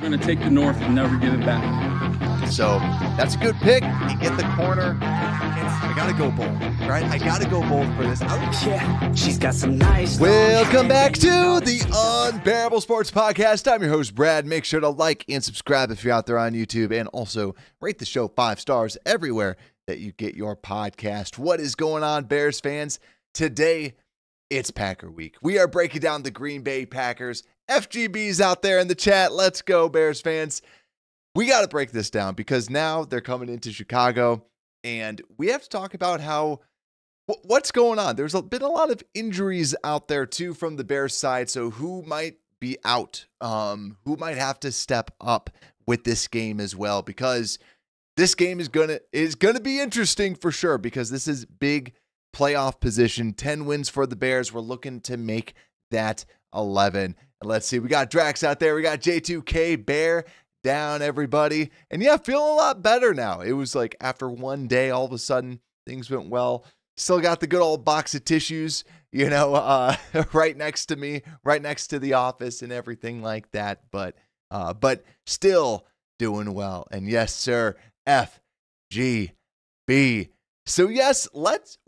We're going to take the North and never give it back. So that's a good pick. You get the corner. I got to go bold, right? I got to go bold for this. Yeah, she's got some nice. Welcome back to the Unbearable Sports Podcast. I'm your host, Brad. Make sure to like and subscribe if you're out there on YouTube, and also rate the show 5 stars everywhere that you get your podcast. What is going on, Bears fans? Today, it's Packer Week. We are breaking down the Green Bay Packers. FGB's out there in the chat. Let's go, Bears fans. We got to break this down because now they're coming into Chicago, and we have to talk about what's going on. There's been a lot of injuries out there too from the Bears side. So who might be out? Who might have to step up with this game as well? Because this game is gonna be interesting for sure. Because this is big playoff position. 10 wins for the Bears. We're looking to make that 11. And let's see. We got Drax out there. We got J2K Bear down, everybody. And yeah, feeling a lot better now. It was like after one day, all of a sudden things went well. Still got the good old box of tissues, right next to me, right next to the office and everything like that. But still doing well. And yes, sir, FGB. So yes,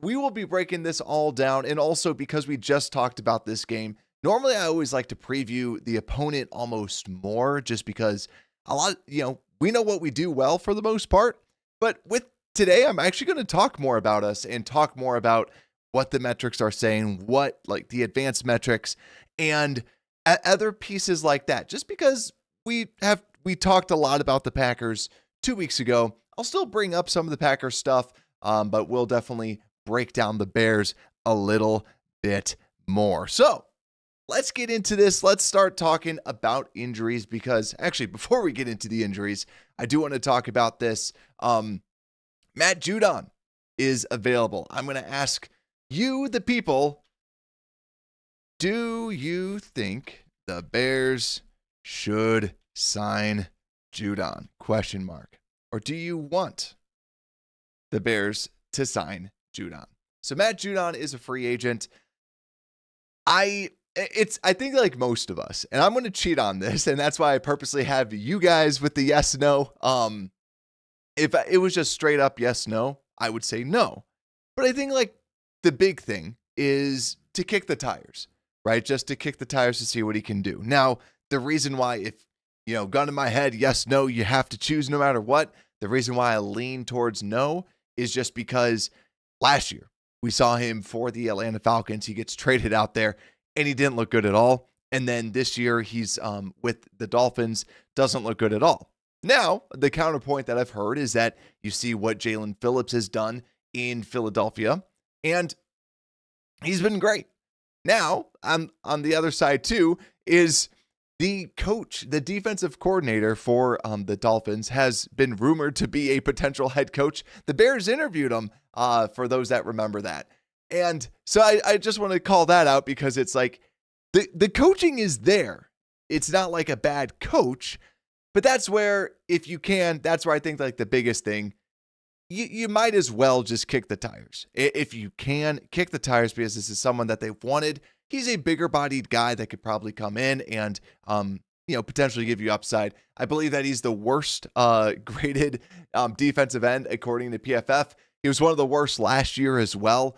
we will be breaking this all down. And also because we just talked about this game, normally I always like to preview the opponent almost more just because we know what we do well for the most part. But with today, I'm actually going to talk more about us and talk more about what the metrics are saying, what like the advanced metrics and other pieces like that. Just because we talked a lot about the Packers 2 weeks ago, I'll still bring up some of the Packers stuff, but we'll definitely break down the Bears a little bit more. So let's get into this. Let's start talking about injuries because actually, before we get into the injuries, I do want to talk about this. Matt Judon is available. I'm going to ask you, the people, do you think the Bears should sign Judon? ? Or do you want the Bears to sign Judon? So Matt Judon is a free agent. I think like most of us, and I'm going to cheat on this, and that's why I purposely have you guys with the yes, no. If it was just straight up yes, no, I would say no. But I think like the big thing is to kick the tires, right? Just to kick the tires to see what he can do. Now, the reason why, if, gun in my head, yes, no, you have to choose no matter what. The reason why I lean towards no is just because last year we saw him for the Atlanta Falcons. He gets traded out there and he didn't look good at all. And then this year he's with the Dolphins, doesn't look good at all. Now, the counterpoint that I've heard is that you see what Jalen Phillips has done in Philadelphia, and he's been great. Now, on the other side too, is the coach, the defensive coordinator for the Dolphins has been rumored to be a potential head coach. The Bears interviewed him, for those that remember that. And so I just want to call that out because it's like the coaching is there. It's not like a bad coach, but that's where, if you can, that's where I think like the biggest thing, you might as well just kick the tires. If you can, kick the tires because this is someone that they've wanted. He's a bigger bodied guy that could probably come in and, potentially give you upside. I believe that he's the worst graded defensive end according to PFF. He was one of the worst last year as well.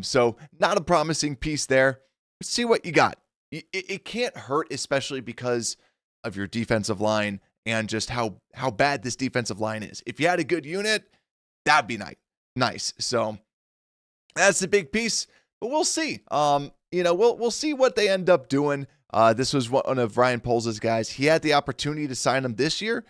So not a promising piece there. Let's see what you got. It can't hurt, especially because of your defensive line and just how bad this defensive line is. If you had a good unit, that'd be nice. So that's the big piece, but we'll see. We'll see what they end up doing. This was one of Ryan Poles' guys. He had the opportunity to sign him this year.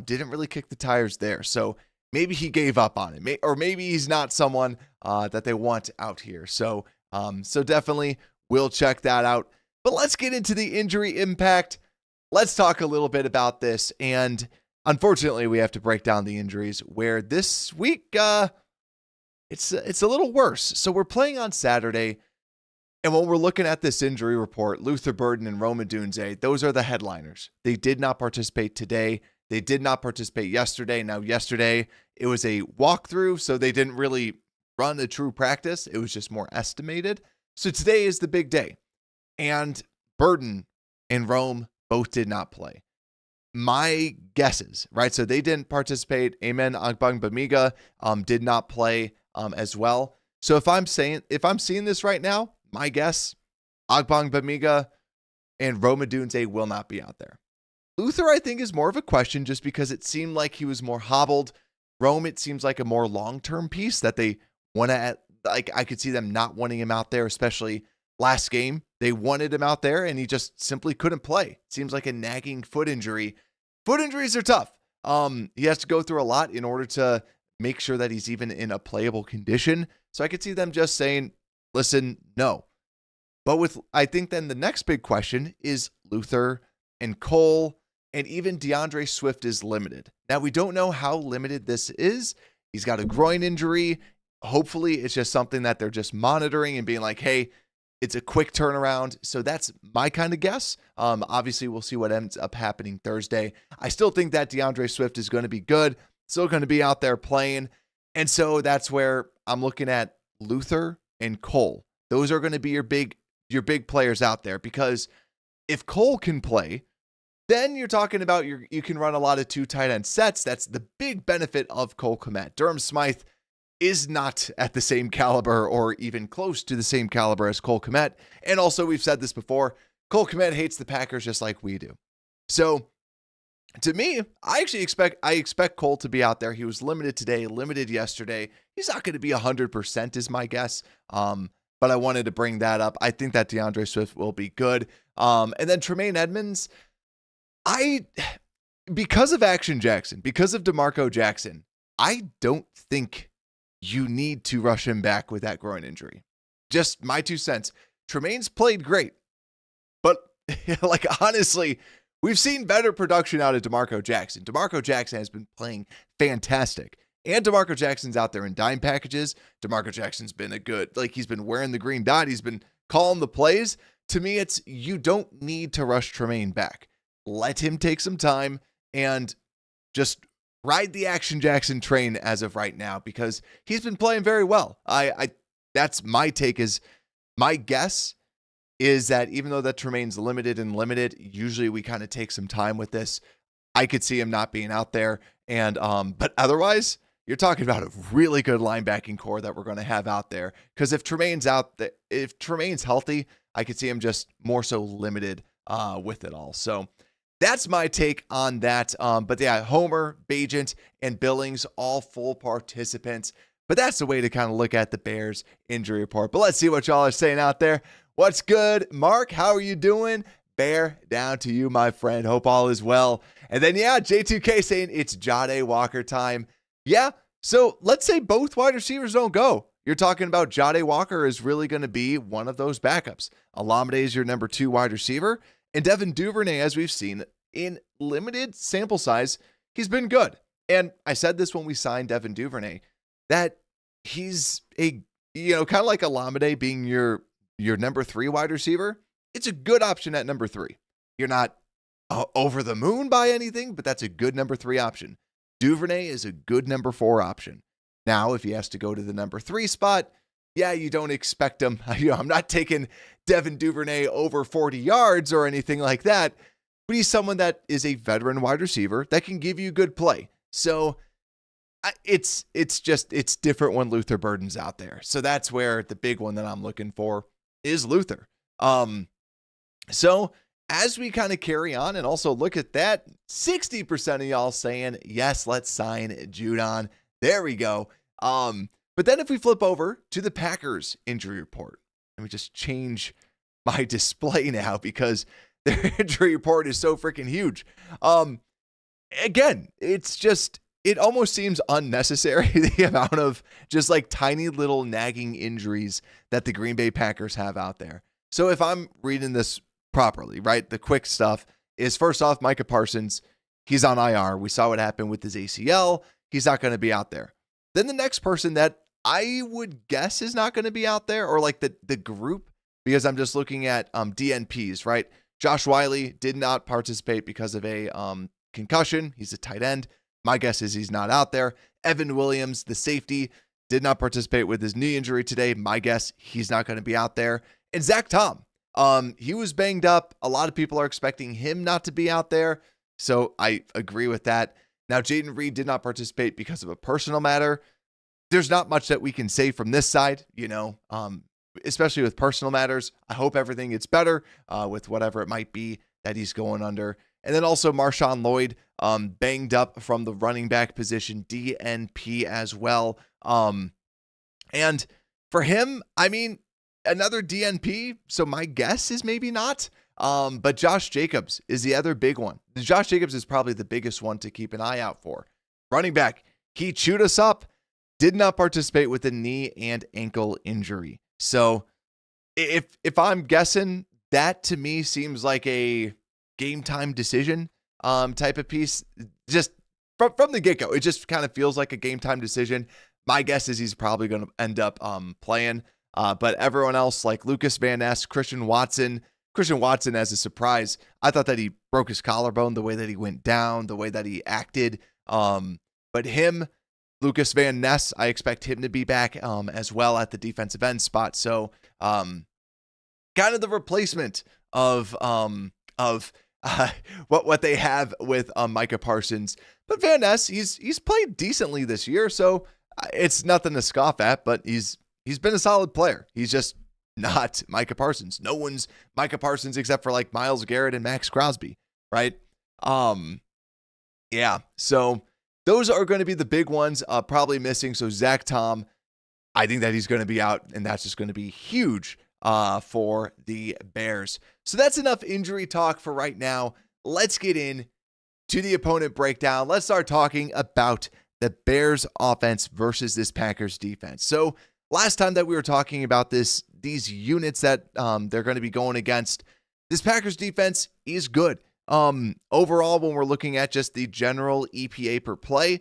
Didn't really kick the tires there. So maybe he gave up on it, or maybe he's not someone that they want out here. So definitely we'll check that out. But let's get into the injury impact. Let's talk a little bit about this. And unfortunately, we have to break down the injuries where this week, it's a little worse. So we're playing on Saturday. And when we're looking at this injury report, Luther Burden and Rome Odunze, those are the headliners. They did not participate today. They did not participate yesterday. Now, yesterday, it was a walkthrough, so they didn't really run a true practice. It was just more estimated. So today is the big day. And Burden and Rome both did not play. my guesses, right? So they didn't participate. Amen Agbangbamiga did not play as well. So if I'm seeing this right now, my guess, Agbangbamiga and Rome Odunze will not be out there. Luther, I think, is more of a question just because it seemed like he was more hobbled. Rome, it seems like a more long-term piece that they want to, like, I could see them not wanting him out there, especially last game. They wanted him out there and he just simply couldn't play. It seems like a nagging foot injury. Foot injuries are tough. He has to go through a lot in order to make sure that he's even in a playable condition. So I could see them just saying, listen, no. But I think then the next big question is Luther and Cole. And even DeAndre Swift is limited. Now, we don't know how limited this is. He's got a groin injury. Hopefully, it's just something that they're just monitoring and being like, hey, it's a quick turnaround. So that's my kind of guess. Obviously, we'll see what ends up happening Thursday. I still think that DeAndre Swift is going to be good, still going to be out there playing. And so that's where I'm looking at Luther and Cole. Those are going to be your big players out there, because if Cole can play, then you're talking about you can run a lot of 2 tight end sets. That's the big benefit of Cole Kmet. Durham Smythe is not at the same caliber or even close to the same caliber as Cole Kmet. And also, we've said this before, Cole Kmet hates the Packers just like we do. So to me, I expect Cole to be out there. He was limited today, limited yesterday. He's not going to be 100% is my guess. But I wanted to bring that up. I think that DeAndre Swift will be good. And then Tremaine Edmonds, because of Action Jackson, because of DeMarco Jackson, I don't think you need to rush him back with that groin injury. Just my 2 cents. Tremaine's played great, but like, honestly, we've seen better production out of DeMarco Jackson. DeMarco Jackson has been playing fantastic, and DeMarco Jackson's out there in dime packages. DeMarco Jackson's been he's been wearing the green dot. He's been calling the plays. To me, you don't need to rush Tremaine back. Let him take some time and just ride the Action Jackson train as of right now, because he's been playing very well. That's my take. Is my guess is that even though that Tremaine's limited, usually we kind of take some time with this. I could see him not being out there, and but otherwise, you're talking about a really good linebacking core that we're going to have out there. Because if Tremaine's healthy, I could see him just more so limited with it all. So that's my take on that. But yeah, Homer, Bagent, and Billings, all full participants. But that's the way to kind of look at the Bears injury report. But let's see what y'all are saying out there. What's good, Mark? How are you doing? Bear down to you, my friend. Hope all is well. And then, yeah, J2K saying it's Jahdae Walker time. Yeah, so let's say both wide receivers don't go. You're talking about Jahdae Walker is really going to be one of those backups. Olamide is your number 2 wide receiver. And Devin Duvernay, as we've seen in limited sample size, he's been good. And I said this when we signed Devin Duvernay, that he's kind of like Olamide being your number 3 wide receiver. It's a good option at number 3. You're not over the moon by anything, but that's a good number 3 option. Duvernay is a good number 4 option. Now, if he has to go to the number 3 spot, yeah, you don't expect him. I'm not taking Devin Duvernay over 40 yards or anything like that, but he's someone that is a veteran wide receiver that can give you good play. So it's different when Luther Burden's out there. So that's where the big one that I'm looking for is Luther. So as we kind of carry on and also look at that, 60% of y'all saying, yes, let's sign Judon. There we go. But then if we flip over to the Packers injury report, let me just change my display now because their injury report is so freaking huge. Again, it almost seems unnecessary, the amount of just like tiny little nagging injuries that the Green Bay Packers have out there. So if I'm reading this properly, right, the quick stuff is, first off, Micah Parsons, he's on IR. We saw what happened with his ACL. He's not going to be out there. Then the next person that I would guess is not going to be out there, or like the group, because I'm just looking at DNPs, right? Josh Wiley did not participate because of a concussion. He's a tight end. My guess is he's not out there. Evan Williams, the safety, did not participate with his knee injury today. My guess, he's not going to be out there. And Zach Tom, he was banged up. A lot of people are expecting him not to be out there. So I agree with that. Now, Jayden Reed did not participate because of a personal matter. There's not much that we can say from this side, especially with personal matters. I hope everything gets better with whatever it might be that he's going under. And then also Marshawn Lloyd banged up from the running back position, DNP as well. And for him, I mean, another DNP. So my guess is maybe not. But Josh Jacobs is the other big one. Josh Jacobs is probably the biggest one to keep an eye out for. Running back, he chewed us up, did not participate with a knee and ankle injury. So if I'm guessing, that to me seems like a game time decision type of piece. Just from the get-go, it just kind of feels like a game time decision. My guess is he's probably going to end up playing. But everyone else, like Lucas Van Ness, Christian Watson as a surprise. I thought that he broke his collarbone, the way that he went down, the way that he acted. But him, Lucas Van Ness, I expect him to be back as well at the defensive end spot. So kind of the replacement of what they have with Micah Parsons. But Van Ness, he's played decently this year, so it's nothing to scoff at. But he's been a solid player. He's just not Micah Parsons. No one's Micah Parsons except for like Myles Garrett and Max Crosby, right? Yeah. So those are going to be the big ones, probably missing. So Zach Tom, I think that he's going to be out, and that's just going to be huge for the Bears. So that's enough injury talk for right now. Let's get in to the opponent breakdown. Let's start talking about the Bears offense versus this Packers defense. So last time that we were talking about these units that they're going to be going against, this Packers defense is good. Overall, when we're looking at just the general EPA per play,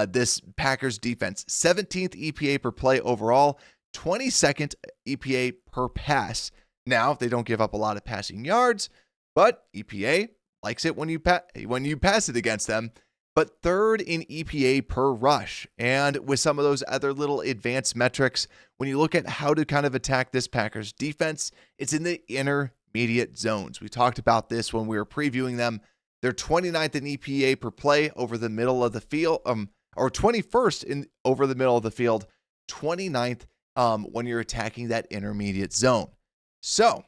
this Packers defense, 17th EPA per play overall, 22nd EPA per pass. Now, they don't give up a lot of passing yards, but EPA likes it when you pass it against them. But third in EPA per rush. And with some of those other little advanced metrics, when you look at how to kind of attack this Packers defense, it's in the intermediate zones. We talked about this when we were previewing them. They're 29th in EPA per play over the middle of the field, or 21st over the middle of the field, 29th when you're attacking that intermediate zone. So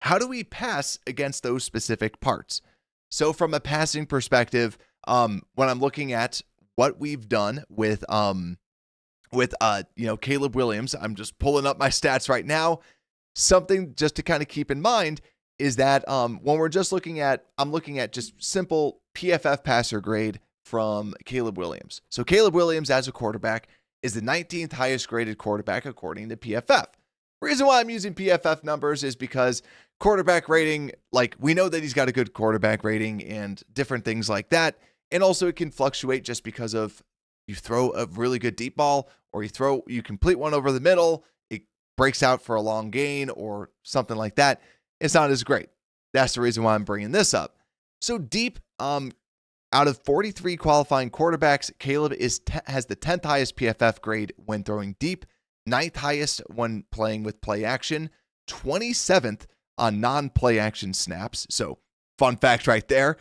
how do we pass against those specific parts? So from a passing perspective, when I'm looking at what we've done with Caleb Williams, I'm just pulling up my stats right now. Something just to kind of keep in mind is that when we're just I'm looking at just simple PFF passer grade from Caleb Williams. So Caleb Williams as a quarterback is the 19th highest graded quarterback according to PFF. Reason why I'm using PFF numbers is because quarterback rating, like we know that he's got a good quarterback rating and different things like that. And also it can fluctuate just because of you throw a really good deep ball or you complete one over the middle, it breaks out for a long gain or something like that. It's not as great. That's the reason why I'm bringing this up. So deep, out of 43 qualifying quarterbacks, Caleb has the 10th highest PFF grade when throwing deep, 9th highest when playing with play action, 27th on non-play action snaps. So fun fact right there.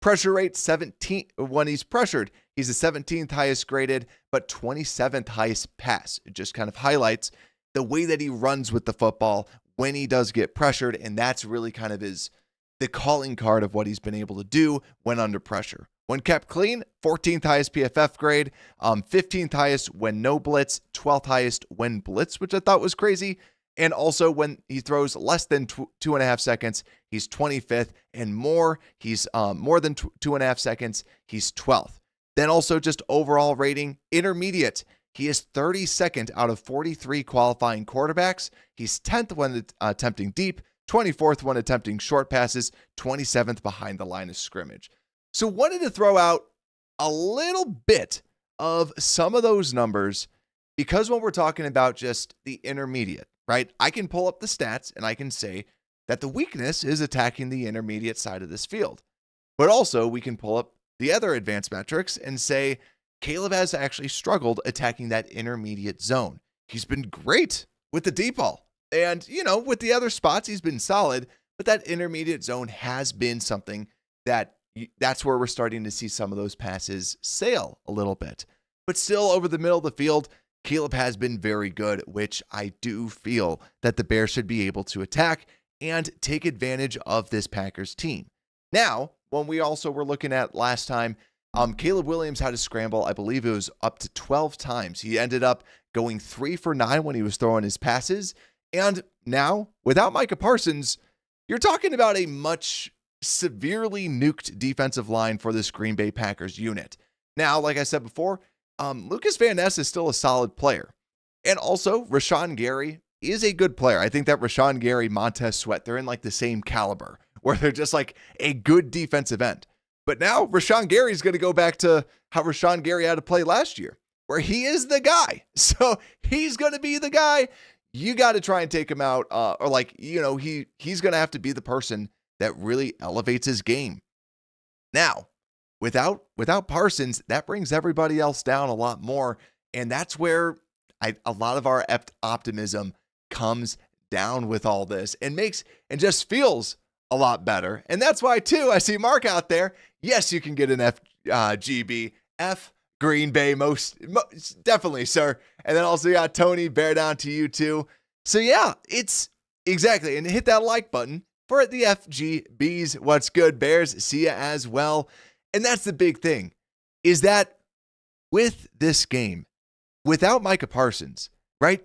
Pressure rate 17 when he's pressured. He's the 17th highest graded, but 27th highest pass. It just kind of highlights the way that he runs with the football when he does get pressured. And that's really kind of the calling card of what he's been able to do when under pressure. When kept clean, 14th highest PFF grade, 15th highest when no blitz, 12th highest when blitz, which I thought was crazy. And also when he throws less than 2.5 seconds, he's 25th, and more, he's more than 2.5 seconds, he's 12th. Then also just overall rating, intermediate. He is 32nd out of 43 qualifying quarterbacks. He's 10th when attempting deep, 24th when attempting short passes, 27th behind the line of scrimmage. So wanted to throw out a little bit of some of those numbers because when we're talking about just the intermediate, right? I can pull up the stats and I can say that the weakness is attacking the intermediate side of this field. But also we can pull up the other advanced metrics and say Caleb has actually struggled attacking that intermediate zone. He's been great with the deep ball. And, with the other spots, he's been solid. But that intermediate zone has been something that, that's where we're starting to see some of those passes sail a little bit. But still, over the middle of the field, Caleb has been very good, which I do feel that the Bears should be able to attack and take advantage of this Packers team. Now, when we also were looking at last time, Caleb Williams had a scramble. I believe it was up to 12 times. He ended up going 3 for 9 when he was throwing his passes. And now, without Micah Parsons, you're talking about a much severely nuked defensive line for this Green Bay Packers unit. Now, like I said before, Lucas Van Ness is still a solid player. And also, Rashawn Gary is a good player. I think that Rashawn Gary, Montez Sweat, they're in like the same caliber, where they're just like a good defensive end. But now Rashawn Gary is going to go back to how Rashawn Gary had to play last year, where he is the guy. So he's going to be the guy. You got to try and take him out, he's going to have to be the person that really elevates his game. Now, without Parsons, that brings everybody else down a lot more, and that's where a lot of our optimism comes down with all this and just feels a lot better. And that's why, too, I see Mark out there. Yes, you can get an FGB. F Green Bay, most definitely, sir. And then also you got Tony, bear down to you, too. So, yeah, it's exactly. And hit that like button for the FGBs. What's good, Bears? See ya as well. And that's the big thing, is that with this game, without Micah Parsons, right?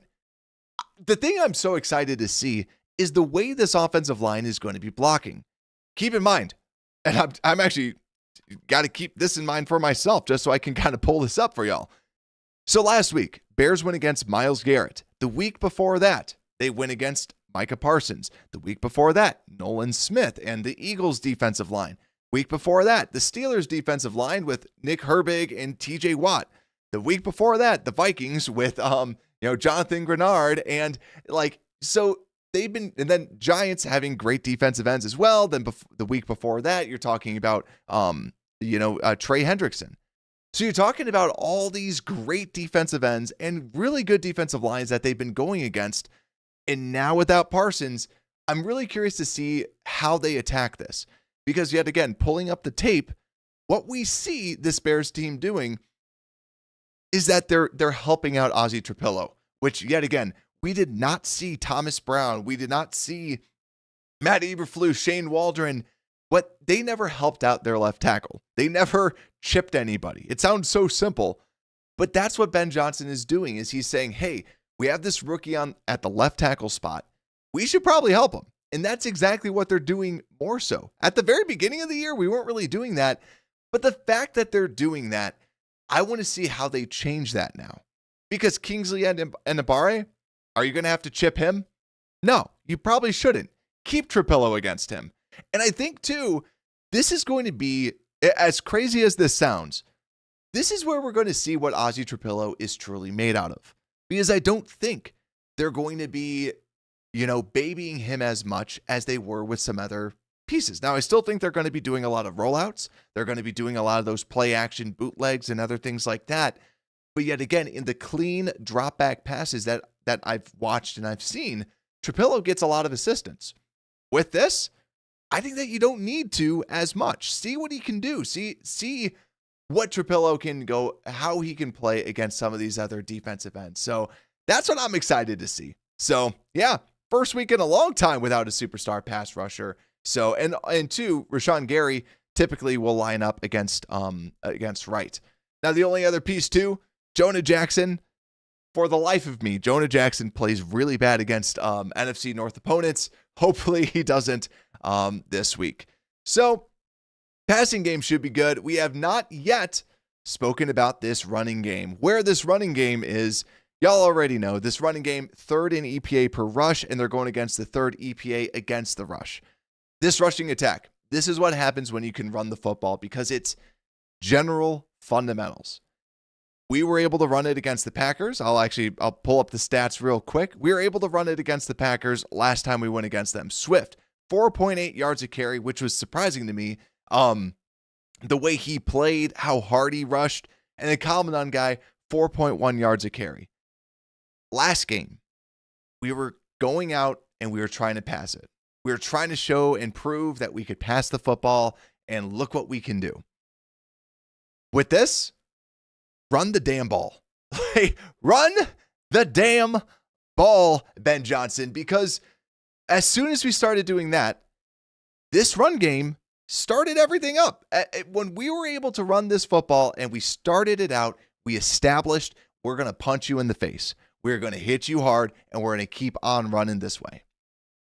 The thing I'm so excited to see is the way this offensive line is going to be blocking. Keep in mind, and I'm actually got to keep this in mind for myself just so I can kind of pull this up for y'all. So last week, Bears went against Myles Garrett. The week before that, they went against Micah Parsons. The week before that, Nolan Smith and the Eagles defensive line. Week before that, the Steelers defensive line with Nick Herbig and TJ Watt. The week before that, the Vikings with Jonathan Grenard, and so they've been, and then Giants having great defensive ends as well. Then the week before that, you're talking about Trey Hendrickson. So you're talking about all these great defensive ends and really good defensive lines that they've been going against. And now without Parsons, I'm really curious to see how they attack this. Because yet again, pulling up the tape, what we see this Bears team doing is that they're helping out Ozzy Trapillo, which yet again, we did not see Thomas Brown. We did not see Matt Eberflus, Shane Waldron. But they never helped out their left tackle. They never chipped anybody. It sounds so simple, but that's what Ben Johnson is doing, is he's saying, hey, we have this rookie at the left tackle spot. We should probably help him. And that's exactly what they're doing more so. At the very beginning of the year, we weren't really doing that. But the fact that they're doing that, I want to see how they change that now. Because Kingsley and Nabare, are you going to have to chip him? No, you probably shouldn't. Keep Trapillo against him. And I think, too, this is going to be, as crazy as this sounds, this is where we're going to see what Ozzy Trapillo is truly made out of. Because I don't think they're going to be, babying him as much as they were with some other pieces. Now, I still think they're going to be doing a lot of rollouts. They're going to be doing a lot of those play action bootlegs and other things like that. But yet again, in the clean drop back passes that I've watched and I've seen, Trapillo gets a lot of assistance. With this, I think that you don't need to as much. See what he can do. See what Trapillo can go, how he can play against some of these other defensive ends. So that's what I'm excited to see. So yeah, first week in a long time without a superstar pass rusher. So, and two, Rashawn Gary typically will line up against right. Now, the only other piece too, Jonah Jackson. For the life of me, Jonah Jackson plays really bad against NFC North opponents. Hopefully he doesn't this week. So, passing game should be good. We have not yet spoken about this running game. Where this running game is, y'all already know. This running game, third in EPA per rush, and they're going against the third EPA against the rush. This rushing attack, this is what happens when you can run the football, because it's general fundamentals. We were able to run it against the Packers. I'll pull up the stats real quick. We were able to run it against the Packers last time we went against them. Swift, 4.8 yards a carry, which was surprising to me. The way he played, how hard he rushed, and then Kalmanon guy, 4.1 yards a carry. Last game, we were going out and we were trying to pass it. We were trying to show and prove that we could pass the football and look what we can do. With this, run the damn ball. Run the damn ball, Ben Johnson, because as soon as we started doing that, this run game started everything up. When we were able to run this football and we started it out, we established we're going to punch you in the face. We're going to hit you hard, and we're going to keep on running this way.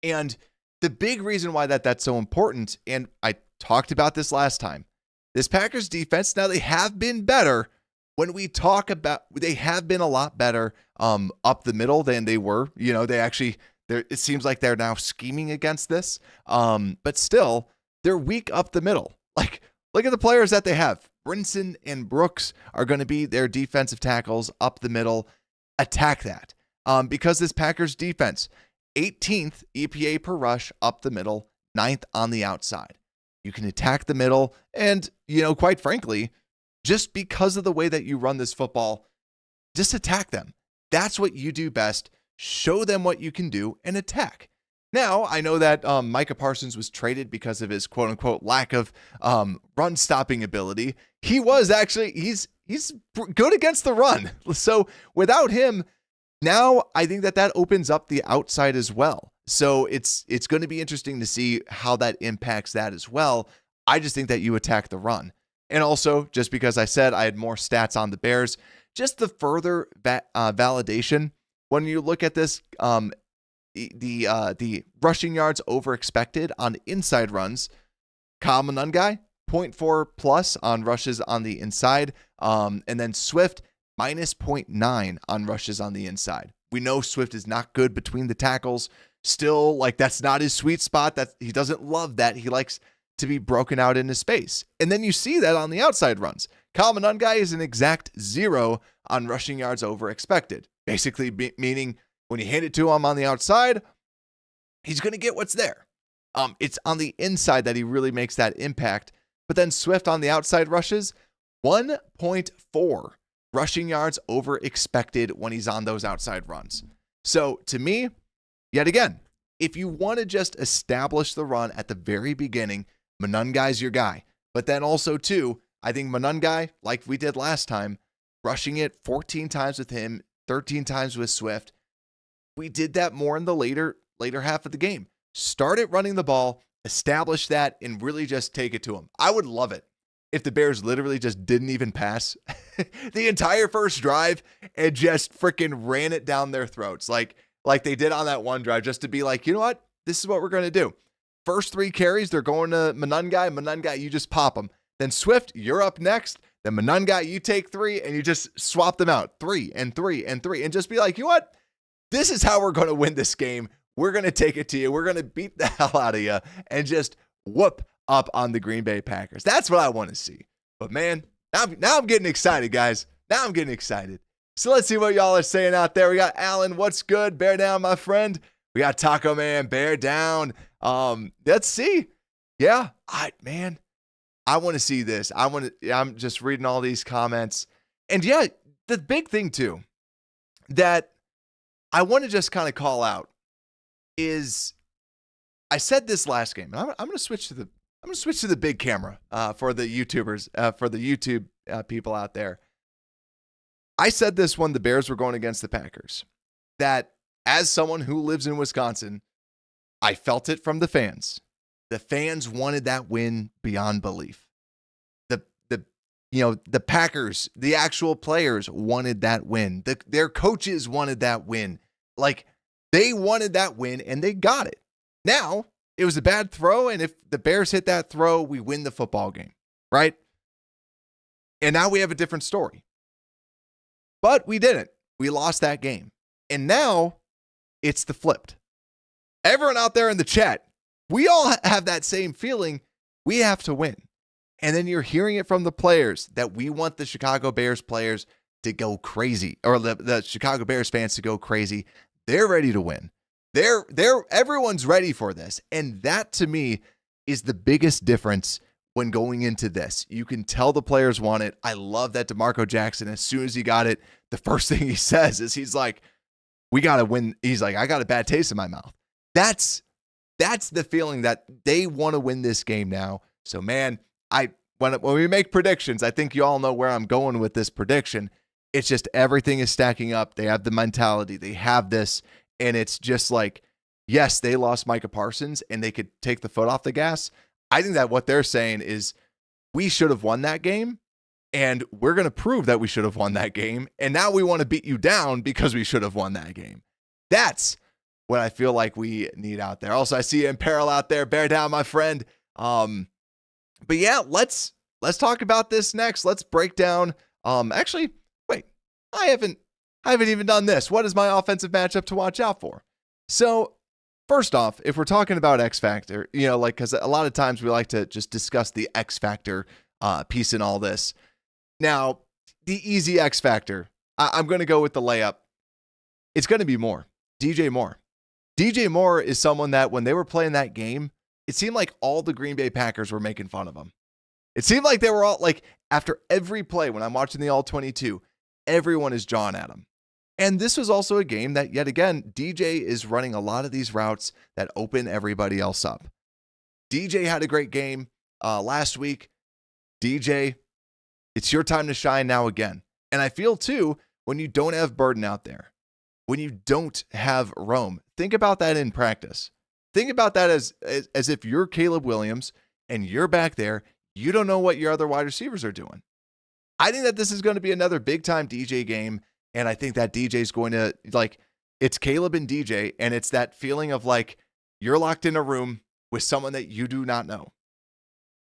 And the big reason why that's so important, and I talked about this last time, this Packers defense, now they have been better. When we talk about, they have been a lot better up the middle than they were. You know, it seems like they're now scheming against this. But still, they're weak up the middle. Like, look at the players that they have. Brinson and Brooks are going to be their defensive tackles up the middle. Attack that. Because this Packers defense, 18th EPA per rush up the middle, 9th on the outside. You can attack the middle, and, you know, quite frankly, just because of the way that you run this football, just attack them. That's what you do best. Show them what you can do and attack. Now, I know that Micah Parsons was traded because of his quote-unquote lack of run-stopping ability. He was actually, he's good against the run. So without him, now I think that opens up the outside as well. So it's going to be interesting to see how that impacts that as well. I just think that you attack the run. And also, just because I said I had more stats on the Bears, just the further validation, when you look at this, the rushing yards over expected on inside runs, Kyle Monangai, 0.4 plus on rushes on the inside, and then Swift, minus 0.9 on rushes on the inside. We know Swift is not good between the tackles. Still, like, that's not his sweet spot. That he doesn't love that. He likes to be broken out into space. And then you see that on the outside runs. Kyle Monangai is an exact 0 on rushing yards over expected. Basically meaning when you hand it to him on the outside, he's going to get what's there. It's on the inside that he really makes that impact. But then Swift on the outside rushes, 1.4 rushing yards over expected when he's on those outside runs. So to me, yet again, if you want to just establish the run at the very beginning, Monangai's your guy. But then also, too, I think Monangai, like we did last time, rushing it 14 times with him, 13 times with Swift. We did that more in the later half of the game. Started running the ball, establish that, and really just take it to him. I would love it if the Bears literally just didn't even pass the entire first drive and just freaking ran it down their throats. Like they did on that one drive, just to be like, you know what? This is what we're going to do. First 3 carries, they're going to Monangai. Monangai, you just pop them. Then Swift, you're up next. Then Monangai, you take 3, and you just swap them out. 3 and 3 and 3. And just be like, you know what? This is how we're going to win this game. We're going to take it to you. We're going to beat the hell out of you and just whoop up on the Green Bay Packers. That's what I want to see. But, man, now I'm getting excited, guys. Now I'm getting excited. So let's see what y'all are saying out there. We got Alan, what's good? Bear down, my friend. We got Taco Man, bear down. Let's see. Yeah, I want to see this. I'm just reading all these comments. And yeah, the big thing too that I want to just kind of call out is, I said this last game, and I'm going to switch to the big camera for the YouTubers, for the YouTube people out there. I said this when the Bears were going against the Packers, that as someone who lives in Wisconsin, I felt it from the fans. The fans wanted that win beyond belief. The Packers, the actual players wanted that win. Their coaches wanted that win. Like, they wanted that win, and they got it. Now, it was a bad throw, and if the Bears hit that throw, we win the football game, right? And now we have a different story. But we didn't. We lost that game. And now it's the flipped. Everyone out there in the chat, we all have that same feeling. We have to win. And then you're hearing it from the players that we want the Chicago Bears players to go crazy, or the Chicago Bears fans to go crazy. They're ready to win. Everyone's ready for this. And that, to me, is the biggest difference when going into this. You can tell the players want it. I love that DeMarco Jackson, as soon as he got it, the first thing he says is he's like, we got to win. He's like, I got a bad taste in my mouth. That's the feeling that they want to win this game now. So, man, when we make predictions, I think you all know where I'm going with this prediction. It's just everything is stacking up. They have the mentality. They have this, and it's just like, yes, they lost Micah Parsons, and they could take the foot off the gas. I think that what they're saying is we should have won that game, and we're going to prove that we should have won that game, and now we want to beat you down because we should have won that game. That's what I feel like we need out there. Also, I see you in peril out there. Bear down, my friend. But yeah, let's talk about this next. Let's break down. Actually, wait, I haven't even done this. What is my offensive matchup to watch out for? So first off, if we're talking about X Factor, because a lot of times we like to just discuss the X Factor piece in all this. Now, the easy X Factor, I'm going to go with the layup. It's going to be Moore, DJ Moore. DJ Moore is someone that when they were playing that game, it seemed like all the Green Bay Packers were making fun of him. It seemed like they were all like, after every play, when I'm watching the All-22, everyone is jawing at him. And this was also a game that, yet again, DJ is running a lot of these routes that open everybody else up. DJ had a great game last week. DJ, it's your time to shine now again. And I feel, too, when you don't have Burden out there, when you don't have Rome, think about that in practice. Think about that as if you're Caleb Williams and you're back there, you don't know what your other wide receivers are doing. I think that this is going to be another big-time DJ game, and I think that DJ is going to, it's Caleb and DJ, and it's that feeling of you're locked in a room with someone that you do not know.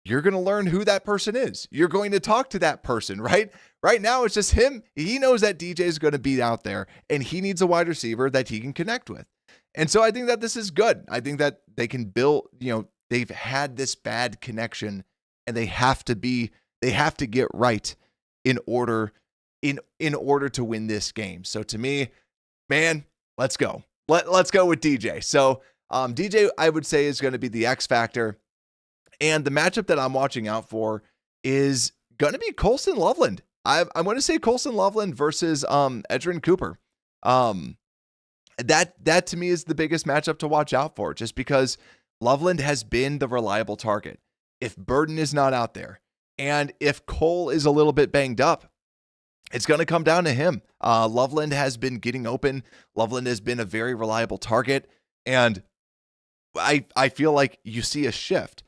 You're going to learn who that person is. You're going to talk to that person, right? Right now, it's just him. He knows that DJ is going to be out there, and he needs a wide receiver that he can connect with. And so I think that this is good. I think that they can build, they've had this bad connection, and they have to get right in order to win this game. So to me, man, let's go. Let's go with DJ. So DJ, I would say, is going to be the X factor. And the matchup that I'm watching out for is going to be Colston Loveland. I'm going to say Colston Loveland versus Edgerrin Cooper. That to me is the biggest matchup to watch out for, just because Loveland has been the reliable target. If Burden is not out there, and if Cole is a little bit banged up, it's going to come down to him. Loveland has been getting open. Loveland has been a very reliable target. And I feel like you see a shift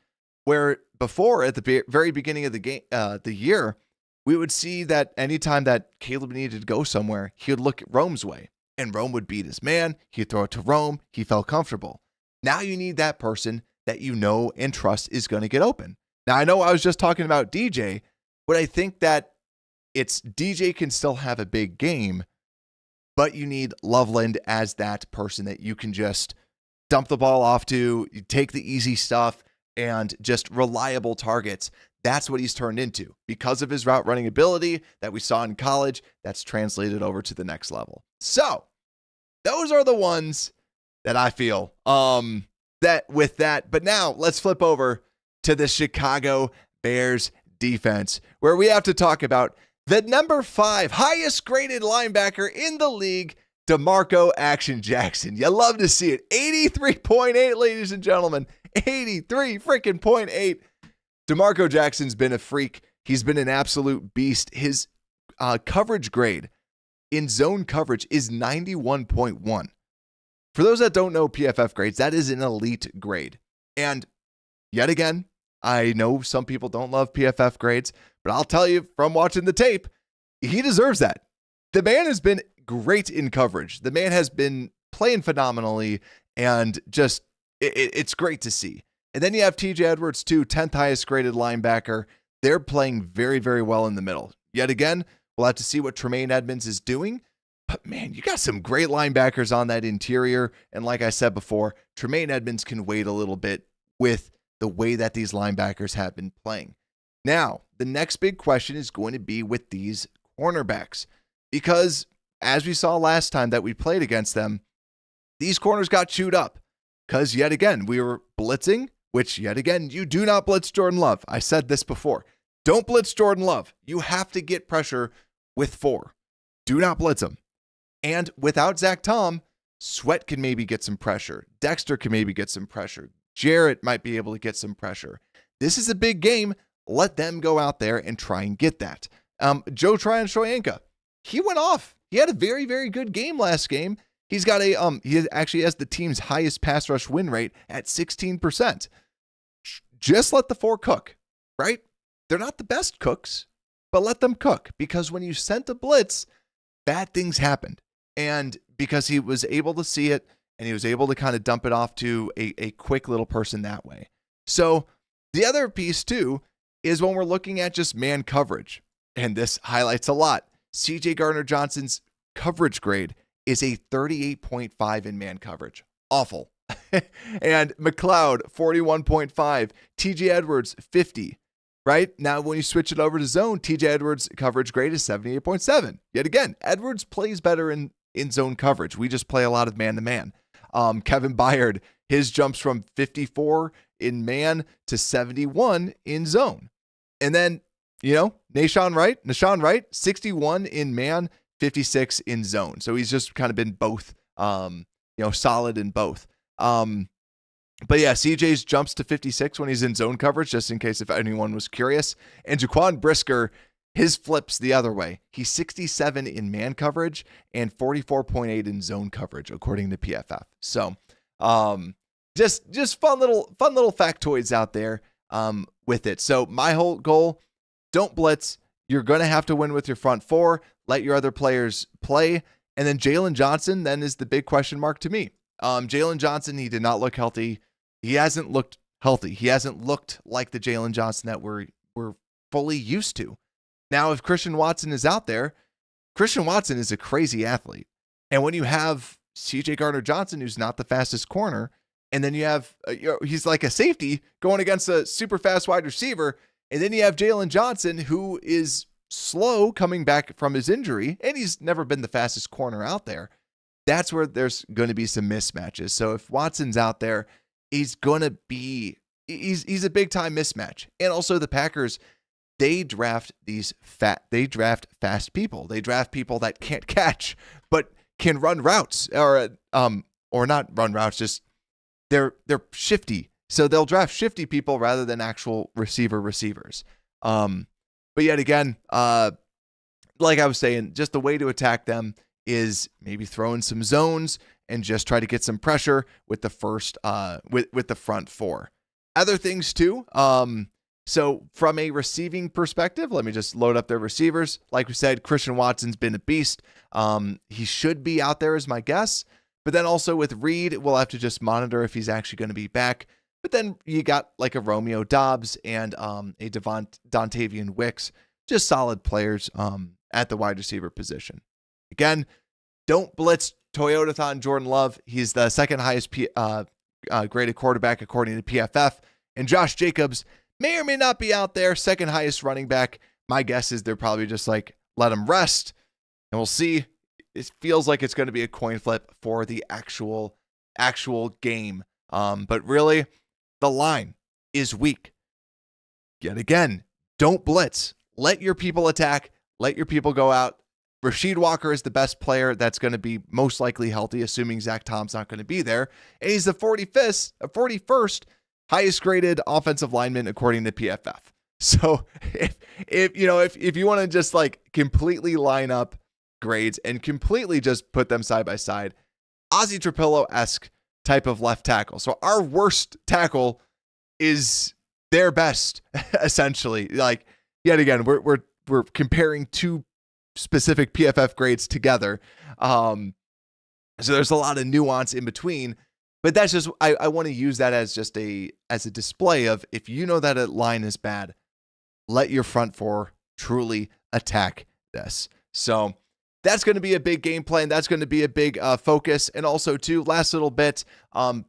where before, at the very beginning of the game, the year, we would see that anytime that Caleb needed to go somewhere, he would look at Rome's way, and Rome would beat his man. He'd throw it to Rome. He felt comfortable. Now you need that person that you know and trust is going to get open. Now, I know I was just talking about DJ, but I think that it's DJ can still have a big game, but you need Loveland as that person that you can just dump the ball off to, you take the easy stuff, and just reliable targets. That's what he's turned into. Because of his route running ability that we saw in college, that's translated over to the next level. So those are the ones that I feel that with that. But now let's flip over to the Chicago Bears defense, where we have to talk about the number 5 highest graded linebacker in the league, DeMarco Action Jackson. You love to see it. 83.8, ladies and gentlemen. 83 freaking .8. DeMarco Jackson's been a freak. He's been an absolute beast. His coverage grade in zone coverage is 91.1. For those that don't know PFF grades, that is an elite grade. And yet again, I know some people don't love PFF grades, but I'll tell you from watching the tape, he deserves that. The man has been great in coverage. The man has been playing phenomenally, and just it's great to see. And then you have TJ Edwards too, 10th highest graded linebacker. They're playing very, very well in the middle. Yet again, we'll have to see what Tremaine Edmunds is doing. But man, you got some great linebackers on that interior. And like I said before, Tremaine Edmunds can wait a little bit with the way that these linebackers have been playing. Now, the next big question is going to be with these cornerbacks, because as we saw last time that we played against them, these corners got chewed up because yet again, we were blitzing, which yet again, you do not blitz Jordan Love. I said this before. Don't blitz Jordan Love. You have to get pressure with 4. Do not blitz him. And without Zach Tom, Sweat can maybe get some pressure. Dexter can maybe get some pressure. Jarrett might be able to get some pressure. This is a big game. let them go out there and try and get that. Joe Tryon-Shoyinka, he went off. He had a very, very good game last game. He's got he actually has the team's highest pass rush win rate at 16%. Just let the 4 cook, right? They're not the best cooks, but let them cook, because when you sent a blitz, bad things happened. And because he was able to see it and he was able to kind of dump it off to a quick little person that way. So the other piece too is when we're looking at just man coverage, and this highlights a lot. CJ Gardner-Johnson's coverage grade is a 38.5 in man coverage. Awful. And McLeod, 41.5. TJ Edwards, 50. Right? Now, when you switch it over to zone, TJ Edwards' coverage grade is 78.7. Yet again, Edwards plays better in zone coverage. We just play a lot of man-to-man. Kevin Byard, his jumps from 54 in man to 71 in zone. And then, Nahshon Wright, 61 in man, 56 in zone. So he's just kind of been both, solid in both. But yeah, CJ's jumps to 56 when he's in zone coverage, just in case if anyone was curious. And Jaquan Brisker, his flips the other way. He's 67 in man coverage and 44.8 in zone coverage, according to PFF. So just fun little factoids out there with it. So my whole goal, don't blitz. You're going to have to win with your front 4. Let your other players play. And then Jalen Johnson then is the big question mark to me. Jalen Johnson, he did not look healthy. He hasn't looked healthy. He hasn't looked like the Jalen Johnson that we're fully used to. Now, if Christian Watson is out there, Christian Watson is a crazy athlete. And when you have CJ Gardner-Johnson, who's not the fastest corner, and then you have, he's like a safety going against a super fast wide receiver, and then you have Jalen Johnson, who is slow coming back from his injury, and he's never been the fastest corner out there. That's where there's going to be some mismatches. So if Watson's out there, he's going to be, he's a big time mismatch. And also the Packers, they draft fast people. They draft people that can't catch, but can run routes or not run routes. Just they're shifty. So they'll draft shifty people rather than actual receivers. But yet again, like I was saying, just the way to attack them is maybe throw in some zones and just try to get some pressure with the first with the front 4. Other things too. So from a receiving perspective, let me just load up their receivers. Like we said, Christian Watson's been a beast. He should be out there is my guess. But then also with Reed, we'll have to just monitor if he's actually going to be back. But then you got like a Romeo Doubs and a Dontavian Wicks, just solid players at the wide receiver position. Again, don't blitz Toyotathon Jordan Love. He's the second highest graded quarterback according to PFF. And Josh Jacobs may or may not be out there, second highest running back. My guess is they're probably just like, let him rest. And we'll see. It feels like it's going to be a coin flip for the actual game. But really, the line is weak. Yet again, don't blitz. Let your people attack. Let your people go out. Rasheed Walker is the best player that's going to be most likely healthy, assuming Zach Tom's not going to be there. And he's the 41st highest graded offensive lineman according to PFF. So if you want to just like completely line up grades and completely just put them side by side, Ozzy Trapillo-esque type of left tackle. So our worst tackle is their best, essentially. Like, yet again, we're comparing two specific PFF grades together. So there's a lot of nuance in between, but that's just, I want to use that as just as a display of, if you know that a line is bad, let your front 4 truly attack this. So that's going to be a big game plan. That's going to be a big focus. And also too, last little bit, when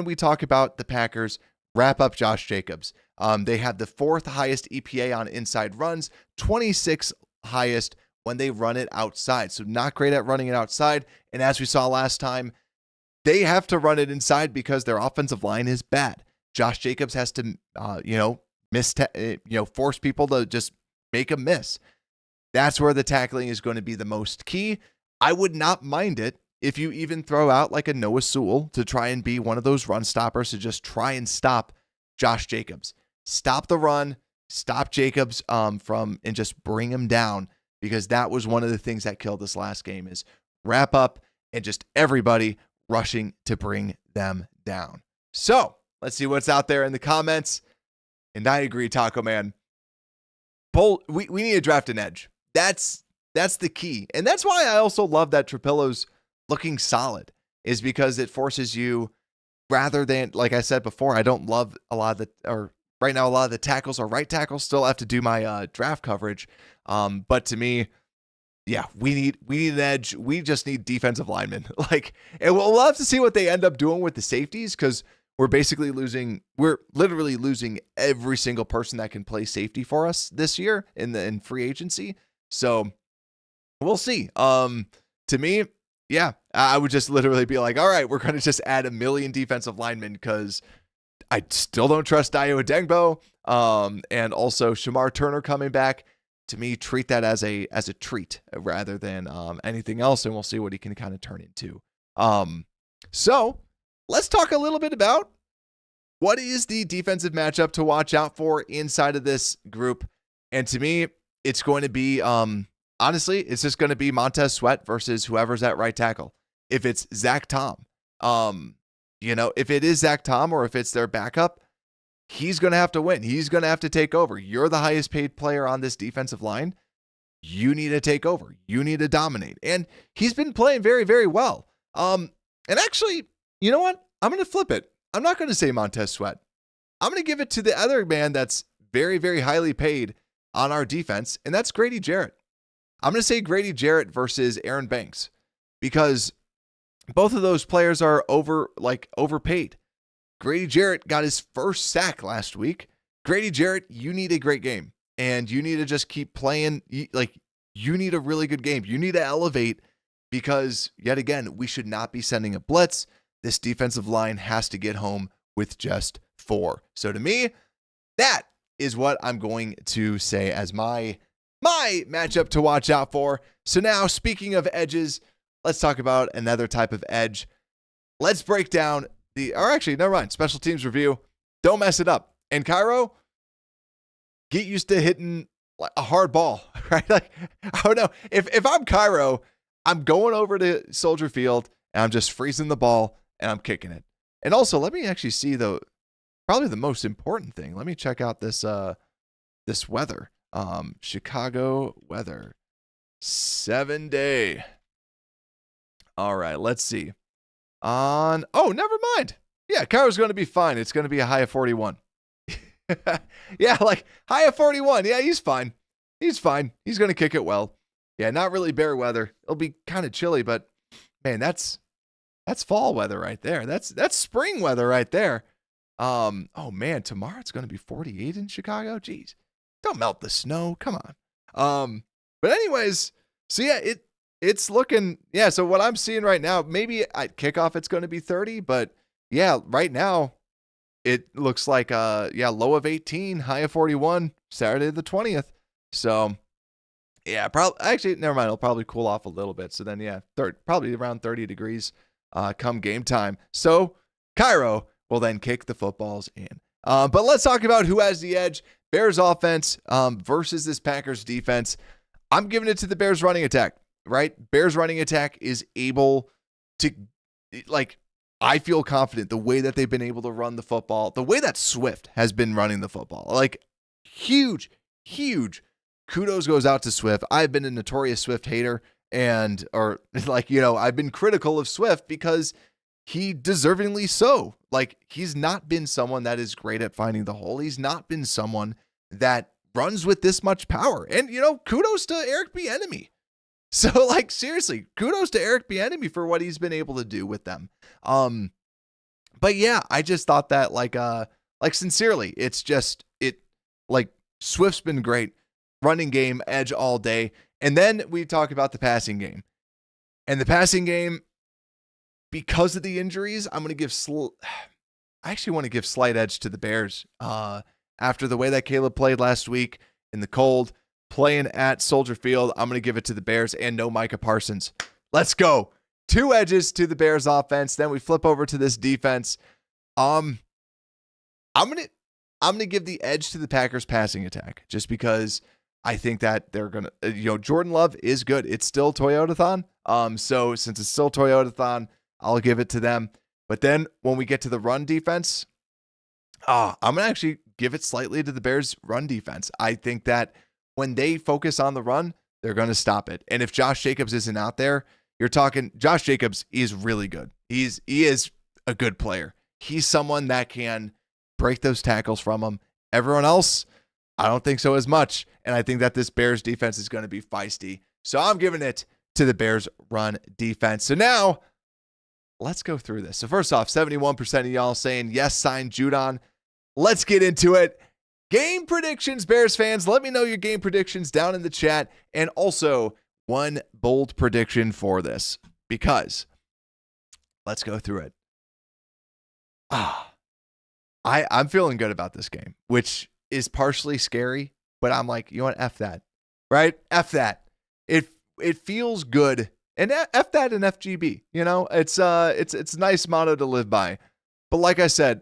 we talk about the Packers, wrap up Josh Jacobs. They have the 4th highest EPA on inside runs, 26th highest when they run it outside. So not great at running it outside. And as we saw last time, they have to run it inside because their offensive line is bad. Josh Jacobs has to, force people to just make a miss. That's where the tackling is going to be the most key. I would not mind it if you even throw out like a Noah Sewell to try and be one of those run stoppers to just try and stop Josh Jacobs. stop the run, stop Jacobs from and just bring him down, because that was one of the things that killed this last game is wrap up and just everybody rushing to bring them down. So let's see what's out there in the comments. And I agree, Taco Man. We need to draft an edge. That's the key. And that's why I also love that Trapillo's looking solid, is because it forces you, rather than, like I said before, I don't love a lot of right now, a lot of the tackles are right tackles. Still have to do my draft coverage. But to me, yeah, we need an edge. We just need defensive linemen. And we'll have to see what they end up doing with the safeties, because we're literally losing every single person that can play safety for us this year in free agency. So we'll see. To me, yeah, I would just literally be like, all right, we're going to just add 1 million defensive linemen, because I still don't trust Dayo Adengbo. And also Shamar Turner coming back. To me, treat that as a treat rather than anything else, and we'll see what he can kind of turn into. So let's talk a little bit about what is the defensive matchup to watch out for inside of this group. And to me, it's going to be, honestly, it's just going to be Montez Sweat versus whoever's at right tackle. If it's Zach Tom, if it is Zach Tom or if it's their backup, he's going to have to win. He's going to have to take over. You're the highest paid player on this defensive line. You need to take over. You need to dominate. And he's been playing very, very well. And actually, you know what? I'm going to flip it. I'm not going to say Montez Sweat. I'm going to give it to the other man that's very, very highly paid on our defense, and that's Grady Jarrett. I'm going to say Grady Jarrett versus Aaron Banks, because both of those players are overpaid. Grady Jarrett got his first sack last week. Grady Jarrett, you need a great game, and you need to just keep playing. You need a really good game. You need to elevate, because yet again, we should not be sending a blitz. This defensive line has to get home with just 4. So to me, that is what I'm going to say as my matchup to watch out for. So now, speaking of edges, let's talk about another type of edge. Let's break down never mind. Special teams review. Don't mess it up. And Cairo, get used to hitting a hard ball, right? I don't know. If I'm Cairo, I'm going over to Soldier Field and I'm just freezing the ball and I'm kicking it. And also, let me actually see probably the most important thing. Let me check out this weather. Chicago weather. 7-day. All right, let's see. Never mind. Yeah, Cairo's going to be fine. It's going to be a high of 41. Yeah, high of 41. Yeah, he's fine. He's fine. He's going to kick it well. Yeah, not really bear weather. It'll be kind of chilly, but man, that's fall weather right there. That's spring weather right there. Oh man, tomorrow it's going to be 48 in Chicago. Jeez. Don't melt the snow. Come on. But anyways, so yeah, it's looking, yeah, so what I'm seeing right now, maybe at kickoff it's going to be 30, but yeah, right now it looks like low of 18, high of 41, Saturday the 20th. So yeah, actually never mind, it'll probably cool off a little bit. So then yeah, probably around 30 degrees come game time. So Cairo will then kick the footballs in. But let's talk about who has the edge. Bears offense versus this Packers defense. I'm giving it to the Bears running attack, right? Bears running attack is able to, I feel confident the way that they've been able to run the football, the way that Swift has been running the football, huge kudos goes out to Swift. I've been a notorious Swift hater I've been critical of Swift because he deservingly so. He's not been someone that is great at finding the hole. He's not been someone that runs with this much power. And, kudos to Eric Bieniemy. So, seriously, kudos to Eric Bieniemy for what he's been able to do with them. But yeah, I just thought that, sincerely, it's just, Swift's been great. Running game, edge all day. And then we talk about the passing game. And the passing game, because of the injuries, I'm going to give I actually want to give slight edge to the Bears. After the way that Caleb played last week in the cold, playing at Soldier Field, I'm going to give it to the Bears and no Micah Parsons. Let's go. 2 edges to the Bears offense. Then we flip over to this defense. I'm going to I'm going to give the edge to the Packers passing attack just because I think that they're going to, Jordan Love is good. It's still Toyotathon. So since it's still Toyotathon, I'll give it to them. But then when we get to the run defense, I'm going to actually give it slightly to the Bears run defense. I think that when they focus on the run, they're going to stop it. And if Josh Jacobs isn't out there, you're talking Josh Jacobs is really good. He is a good player. He's someone that can break those tackles from him. Everyone else, I don't think so as much. And I think that this Bears defense is going to be feisty. So I'm giving it to the Bears run defense. So now let's go through this. So first off, 71% of y'all saying yes, sign Judon. Let's get into it. Game predictions, Bears fans. Let me know your game predictions down in the chat. And also one bold prediction for this, because let's go through it. I'm feeling good about this game, which is partially scary, but I'm like, you know what? F that, right? F that. It feels good. And F that in FGB, it's a nice motto to live by. But like I said,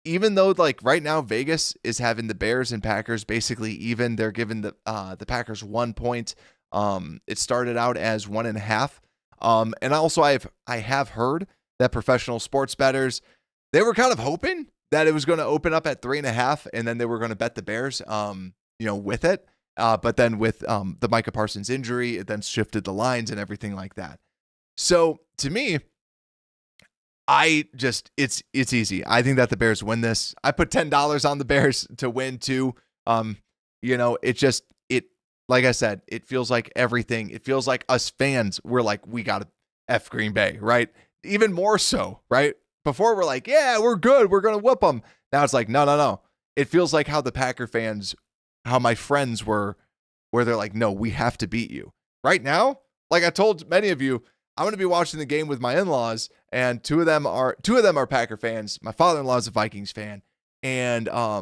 even though like right now Vegas is having the Bears and Packers basically even, they're giving the Packers 1 point. It started out as 1.5. And also I have heard that professional sports bettors, they were kind of hoping that it was going to open up at 3.5, and then they were going to bet the Bears, with it. But then with the Micah Parsons injury, it then shifted the lines and everything like that. So to me, it's easy. I think that the Bears win this. I put $10 on the Bears to win too. Like I said, it feels like everything. It feels like us fans, we're like, we got to F Green Bay, right? Even more so, right? Before we're like, yeah, we're good. We're going to whip them. Now it's like, no. It feels like how the Packer fans, how my friends were, where they're like, no, we have to beat you. Right now, like I told many of you, I'm going to be watching the game with my in-laws, and two of them are Packer fans. My father-in-law is a Vikings fan. And we're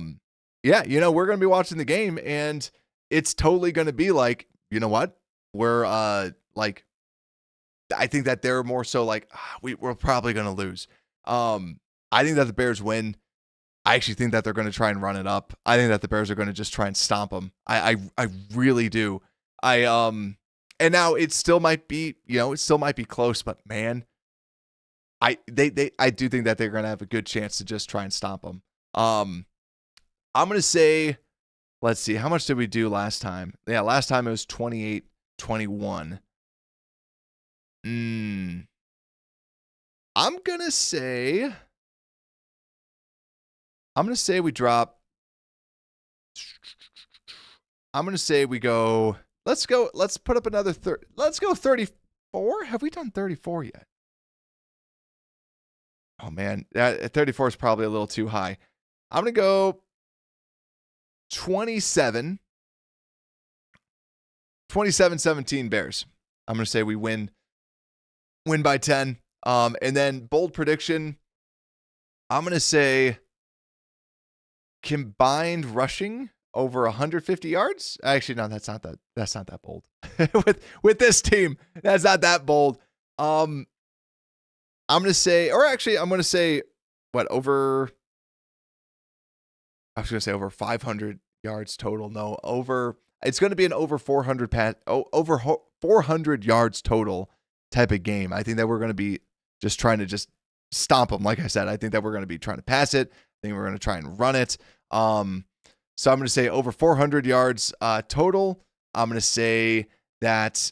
going to be watching the game, and it's totally going to be like, you know what? We're I think that they're more so like, we're probably going to lose. I think that the Bears win. I actually think that they're going to try and run it up. I think that the Bears are going to just try and stomp them. I really do. And now it still might be, close, but man, I do think that they're going to have a good chance to just try and stomp them. I'm going to say, let's see, how much did we do last time? Yeah, last time it was 28-21. I'm going to say we drop. I'm going to say we go. Let's put up another let's go 34. Have we done 34 yet? Oh man, 34 is probably a little too high. I'm going to go 27-17 Bears. I'm going to say we win by 10. And then bold prediction, I'm going to say combined rushing over 150 yards. Actually, no, that's not that bold. with this team, that's not that bold. I'm going to say what, over, I was going to say over 500 yards total. No, it's going to be an over 400 over 400 yards total type of game. I think that we're going to be just trying to just stomp them. Like I said, I think that we're going to be trying to pass it. I think we're going to try and run it. So I'm going to say over 400 yards total. I'm going to say that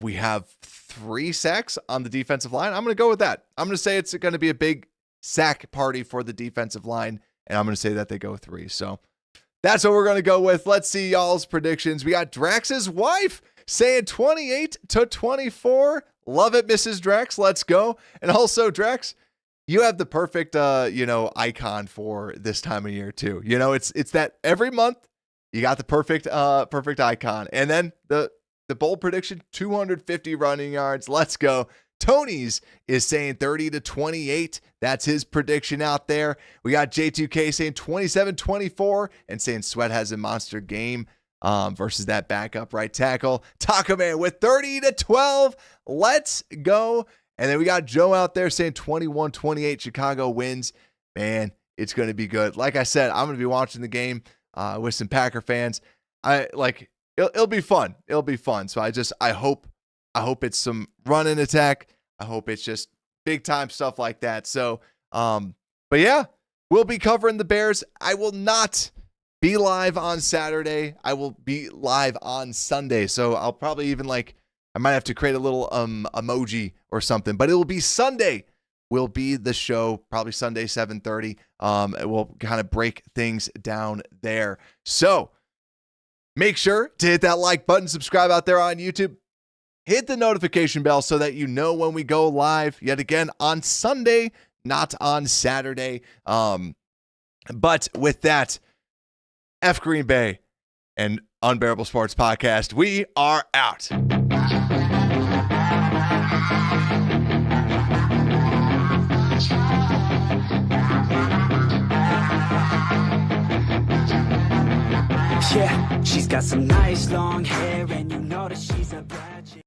we have 3 sacks on the defensive line. I'm going to go with that. I'm going to say it's going to be a big sack party for the defensive line, and I'm going to say that they go 3. So that's what we're going to go with. Let's see y'all's predictions. We got Drax's wife saying 28-24. Love it, Mrs. Drax. Let's go. And also, Drax, you have the perfect, icon for this time of year too. It's that every month you got the perfect icon. And then the bold prediction, 250 running yards. Let's go. Tony's is saying 30-28. That's his prediction out there. We got J2K saying 27-24 and saying Sweat has a monster game versus that backup right tackle. Taco Man with 30-12. Let's go. And then we got Joe out there saying 21-28. Chicago wins. Man, It's going to be good. Like I said, I'm going to be watching the game with some Packer fans. It'll be fun. It'll be fun. So I hope it's some run and attack. I hope it's just big time stuff like that. So, but yeah, we'll be covering the Bears. I will not be live on Saturday. I will be live on Sunday. So I'll probably even I might have to create a little emoji or something, but it will be Sunday. Will be the show, probably Sunday, 7:30. We'll kind of break things down there. So make sure to hit that like button, subscribe out there on YouTube. Hit the notification bell so that you know when we go live yet again on Sunday, not on Saturday. But with that, F Green Bay and Unbearable Sports Podcast, we are out. Yeah, she's got some nice long hair, and you know that she's a bad chick.